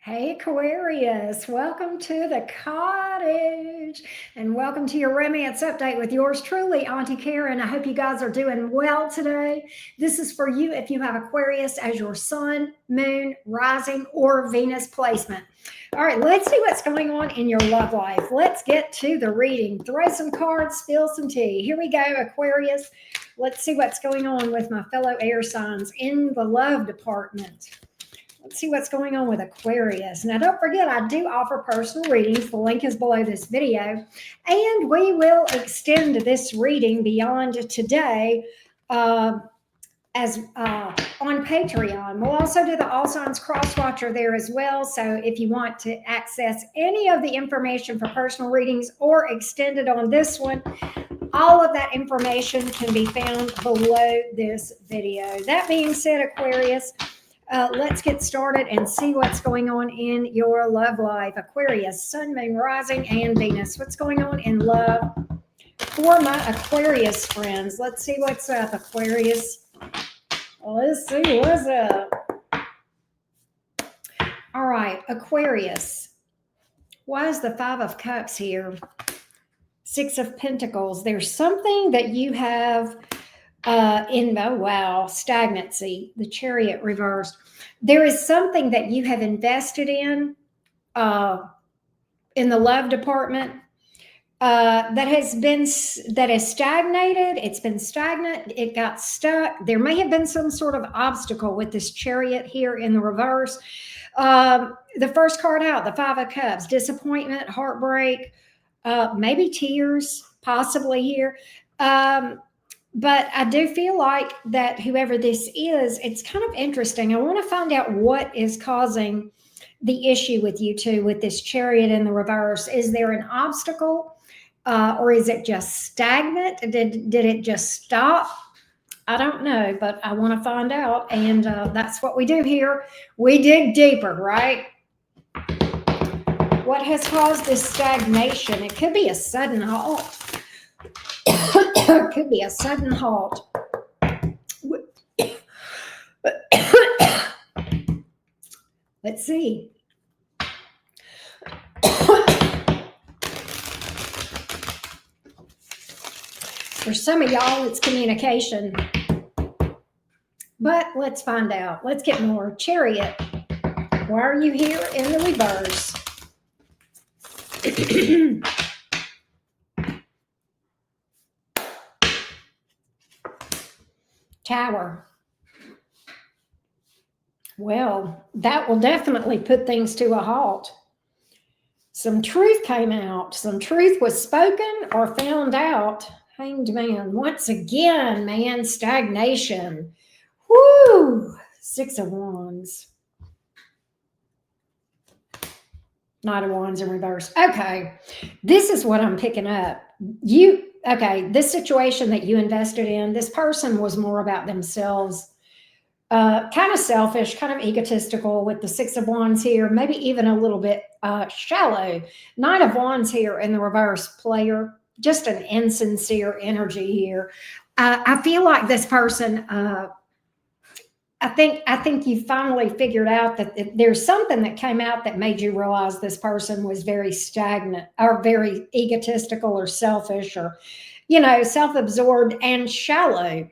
Hey Aquarius, welcome to the cottage and welcome to your romance update with yours truly, Auntie Karen. I hope you guys are doing well today. This is for you if you have Aquarius as your sun, moon, rising, or Venus placement. All right, let's see what's going on in your love life. Let's get to the reading. Throw some cards, spill some tea. Here we go, Aquarius. Let's see what's going on with my fellow air signs in the love department. Let's see what's going on with Aquarius. Now, don't forget, I do offer personal readings. The link is below this video. And we will extend this reading beyond today on Patreon. We'll also do the All Signs Cross Watcher there as well. So if you want to access any of the information for personal readings or extended on this one, all of that information can be found below this video. That being said, Aquarius, let's get started and see what's going on in your love life. Aquarius, sun, moon, rising, and Venus. What's going on in love for my Aquarius friends? Let's see what's up, Aquarius. Let's see what's up. All right, Aquarius. Why is the Five of Cups here? Six of Pentacles. There's something that you have stagnancy, the Chariot reversed. There is something that you have invested in the love department that has stagnated. It's been stagnant. It got stuck. There may have been some sort of obstacle with this Chariot here in the reverse. The first card out, the Five of Cups, disappointment, heartbreak, maybe tears, possibly here. But I do feel like that whoever this is, it's kind of interesting. I want to find out what is causing the issue with you two, with this Chariot in the reverse. Is there an obstacle or is it just stagnant? Did it just stop? I don't know, but I want to find out. And that's what we do here. We dig deeper, right? What has caused this stagnation? It could be a sudden halt. Could be a sudden halt. Let's see. For some of y'all, it's communication. But let's find out. Let's get more. Chariot, why are you here in the reverse? Tower. Well, that will definitely put things to a halt. Some truth came out. Some truth was spoken or found out. Hanged Man. Once again, man, stagnation. Woo! Six of Wands. Knight of Wands in reverse. Okay. This is what I'm picking up. This situation that you invested in, this person was more about themselves, kind of selfish, kind of egotistical with the Six of Wands here, maybe even a little bit shallow. Knight of Wands here in the reverse, player, just an insincere energy here. I feel like this person, I think you finally figured out that there's something that came out that made you realize this person was very stagnant or very egotistical or selfish or, self-absorbed and shallow.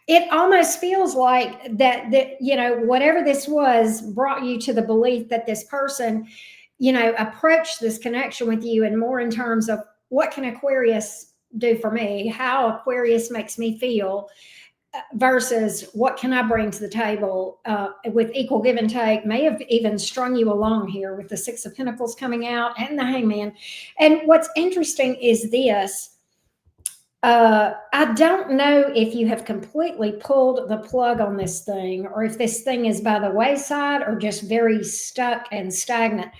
It almost feels like that, whatever this was brought you to the belief that this person, approached this connection with you and more in terms of what can Aquarius do for me, how Aquarius makes me feel, versus what can I bring to the table with equal give and take. May have even strung you along here with the Six of Pentacles coming out and the Hangman. And what's interesting is this. I don't know if you have completely pulled the plug on this thing or if this thing is by the wayside or just very stuck and stagnant.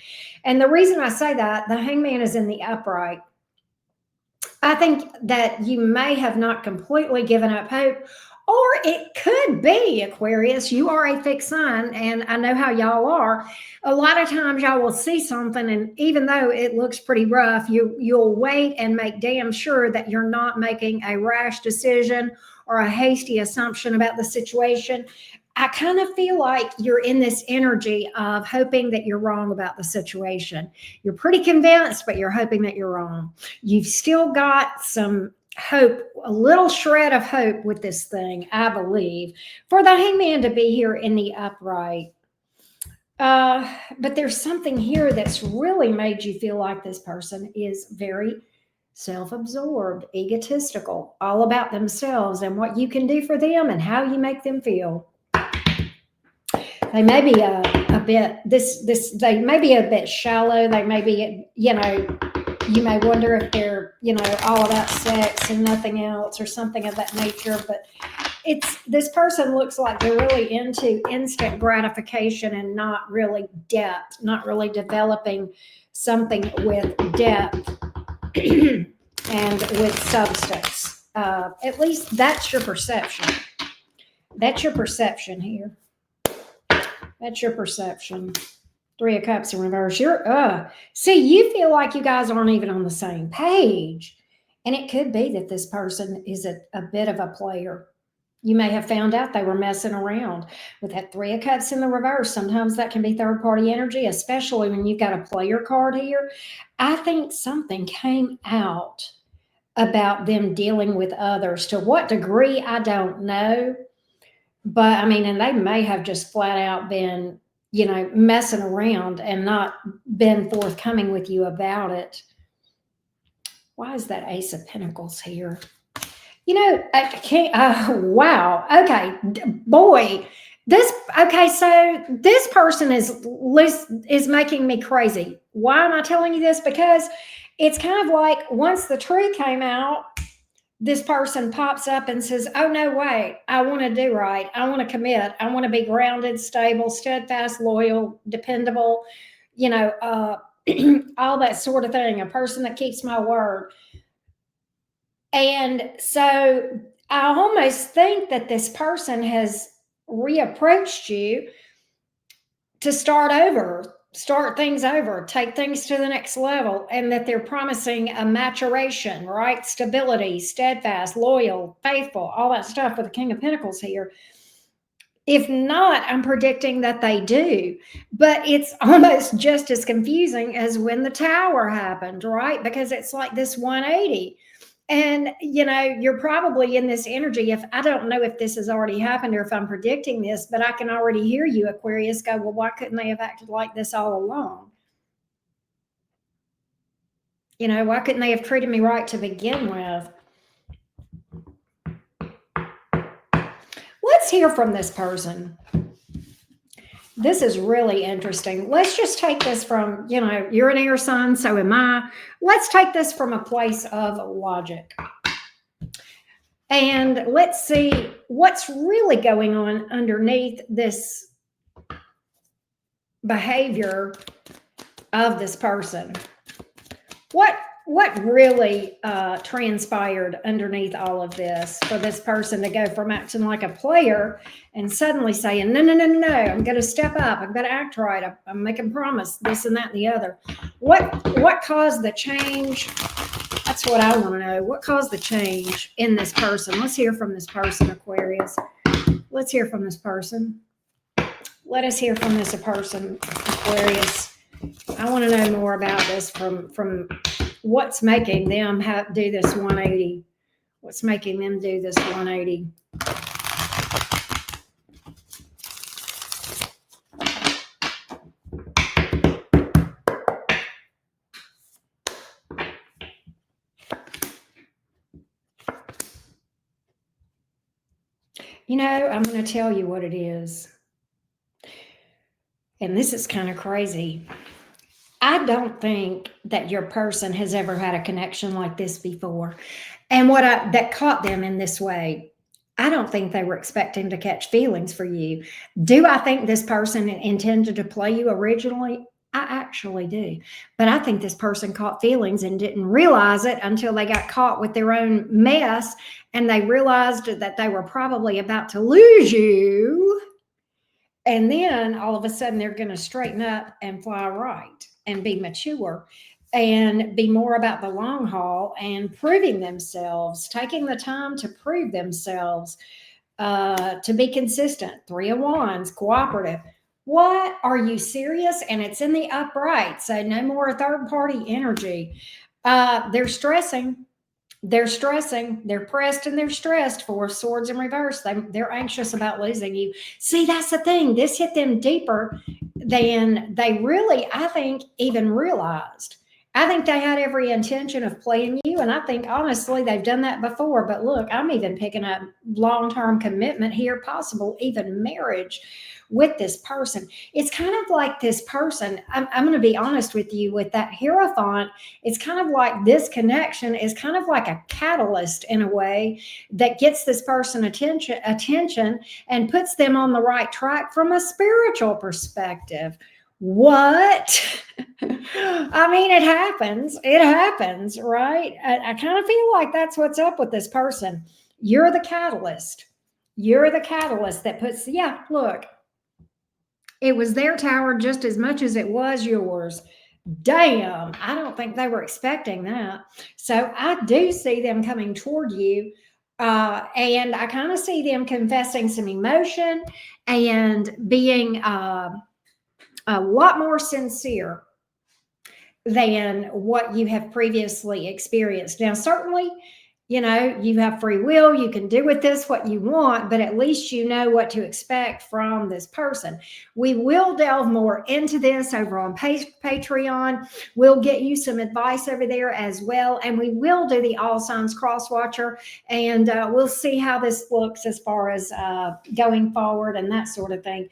And the reason I say that, the Hangman is in the upright. I think that you may have not completely given up hope, or it could be, Aquarius, you are a fixed sign, and I know how y'all are. A lot of times y'all will see something, and even though it looks pretty rough, you'll wait and make damn sure that you're not making a rash decision or a hasty assumption about the situation. I kind of feel like you're in this energy of hoping that you're wrong about the situation. You're pretty convinced, but you're hoping that you're wrong. You've still got some hope, a little shred of hope with this thing, I believe, for the hangman to be here in the upright. But there's something here that's really made you feel like this person is very self absorbed, egotistical, all about themselves and what you can do for them and how you make them feel. They may be a bit they may be a bit shallow. They may be, you may wonder if they're, all about sex and nothing else or something of that nature. But this person looks like they're really into instant gratification and not really depth, not really developing something with depth and with substance. At least that's your perception. That's your perception here. That's your perception. 3 of Cups in reverse. See, you feel like you guys aren't even on the same page. And it could be that this person is a bit of a player. You may have found out they were messing around with that 3 of Cups in the reverse. Sometimes that can be third party energy, especially when you've got a player card here. I think something came out about them dealing with others. To what degree, I don't know. But I mean, and they may have just flat out been, messing around and not been forthcoming with you about it. Why is that Ace of Pentacles here? I can't, wow. Okay. Boy, so this person is making me crazy. Why am I telling you this? Because it's kind of like once the truth came out, this person pops up and says, oh, no, wait, I want to do right. I want to commit. I want to be grounded, stable, steadfast, loyal, dependable, all that sort of thing. A person that keeps my word. And so I almost think that this person has reapproached you to start things over, take things to the next level, and that they're promising a maturation, right? Stability, steadfast, loyal, faithful, all that stuff with the King of Pentacles here. If not, I'm predicting that they do, but it's almost just as confusing as when the Tower happened, right? Because it's like this 180. And, you're probably in this energy. If I don't know if this has already happened or if I'm predicting this, but I can already hear you, Aquarius, go, well, why couldn't they have acted like this all along? Why couldn't they have treated me right to begin with? Let's hear from this person. This is really interesting. Let's just take this from, you're an air sign, so am I. Let's take this from a place of logic. And let's see what's really going on underneath this behavior of this person. What really transpired underneath all of this for this person to go from acting like a player and suddenly saying, no, I'm going to step up. I'm going to act right. I'm making promise, this and that and the other. What caused the change? That's what I want to know. What caused the change in this person? Let's hear from this person, Aquarius. Let's hear from this person. Let us hear from this person, Aquarius. I want to know more about this from what's making them do this 180. What's making them do this 180? I'm going to tell you what it is. And this is kind of crazy. I don't think that your person has ever had a connection like this before. And that caught them in this way, I don't think they were expecting to catch feelings for you. Do I think this person intended to play you originally? I actually do. But I think this person caught feelings and didn't realize it until they got caught with their own mess and they realized that they were probably about to lose you. And then all of a sudden they're going to straighten up and fly right and be mature and be more about the long haul and proving themselves, taking the time to prove themselves. to be consistent. Three of Wands, cooperative. What? Are you serious? And it's in the upright. So no more third party energy. They're stressing. They're stressing. They're pressed and they're stressed. Four of Swords in reverse. They're anxious about losing you. See, that's the thing. This hit them deeper than they really, I think, even realized. I think they had every intention of playing you. And I think, honestly, they've done that before. But look, I'm even picking up long term commitment here, possible even marriage with this person. It's kind of like this person, I'm going to be honest with you, with that Hierophant, it's kind of like this connection is kind of like a catalyst in a way that gets this person attention and puts them on the right track from a spiritual perspective. What? I mean, it happens. It happens, right? I kind of feel like that's what's up with this person. You're the catalyst. You're the catalyst that puts, yeah, look, it was their tower just as much as it was yours. Damn, I don't think they were expecting that. So I do see them coming toward you. And I kind of see them confessing some emotion and being a lot more sincere than what you have previously experienced. Now, certainly, you have free will. You can do with this what you want, but at least you know what to expect from this person. We will delve more into this over on Patreon. We'll get you some advice over there as well. And we will do the All Signs Cross Watcher, and we'll see how this looks as far as going forward and that sort of thing.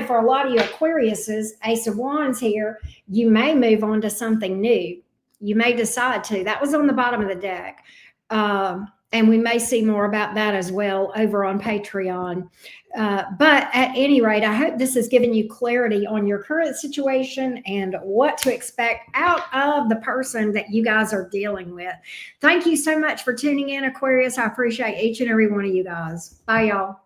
For a lot of you Aquariuses, Ace of Wands here, you may move on to something new. You may decide to. That was on the bottom of the deck. And we may see more about that as well over on Patreon. But at any rate, I hope this has given you clarity on your current situation and what to expect out of the person that you guys are dealing with. Thank you so much for tuning in, Aquarius. I appreciate each and every one of you guys. Bye, y'all.